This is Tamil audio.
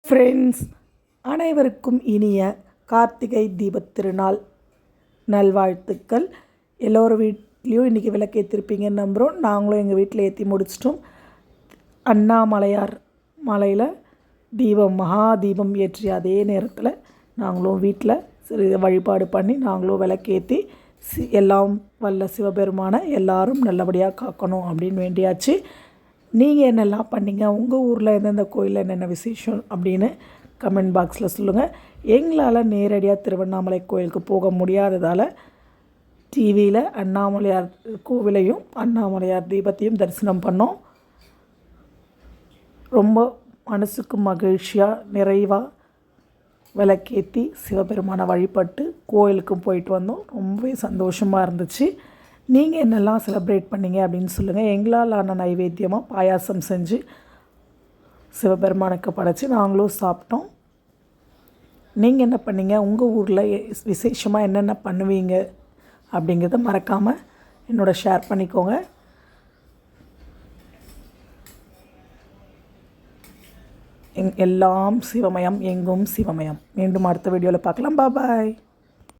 ஃப்ரெண்ட்ஸ், அனைவருக்கும் இனிய கார்த்திகை தீபத் திருநாள் நல்வாழ்த்துக்கள். எல்லோரும் வீட்லேயும் இன்றைக்கி விளக்கேற்றிருப்பீங்கன்னு நம்புகிறோம். நாங்களும் எங்கள் வீட்டில் ஏற்றி முடிச்சிட்டோம். அண்ணாமலையார் மலையில் மகா தீபம் ஏற்றிய அதே நேரத்தில் நாங்களும் வீட்டில் சிறு வழிபாடு பண்ணி நாங்களும் விளக்கேற்றி எல்லாம் வல்ல சிவபெருமானை எல்லாரும் நல்லபடியாக காக்கணும் அப்படின்னு வேண்டியாச்சு. நீங்கள் என்னெல்லாம் பண்ணீங்க, உங்கள் ஊரில் எந்தெந்த கோயிலில் என்னென்ன விசேஷம் அப்படின்னு கமெண்ட் பாக்ஸில் சொல்லுங்கள். எங்களால் நேரடியாக திருவண்ணாமலை கோயிலுக்கு போக முடியாததால் டிவியில் அண்ணாமலையார் கோவிலையும் அண்ணாமலையார் தீபத்தையும் தரிசனம் பண்ணோம். ரொம்ப மனசுக்கு மகிழ்ச்சியாக நிறைவாக விளக்கேற்றி சிவபெருமானை வழிபட்டு கோயிலுக்கும் போயிட்டு வந்தோம். ரொம்பவே சந்தோஷமாக இருந்துச்சு. நீங்கள் என்னெல்லாம் செலிப்ரேட் பண்ணீங்க அப்படின்னு சொல்லுங்கள். எங்களால் ஆன நைவேத்தியமாக பாயாசம் செஞ்சு சிவபெருமானுக்கு படைச்சி நாங்களும் சாப்பிட்டோம். நீங்கள் என்ன பண்ணீங்க, உங்கள் ஊரில் விசேஷமாக என்னென்ன பண்ணுவீங்க அப்படிங்கிறத மறக்காமல் என்னோட ஷேர் பண்ணிக்கோங்க. எல்லாம் சிவமயம், எங்கும் சிவமயம். மீண்டும் அடுத்த வீடியோவில் பார்க்கலாம். பாய்.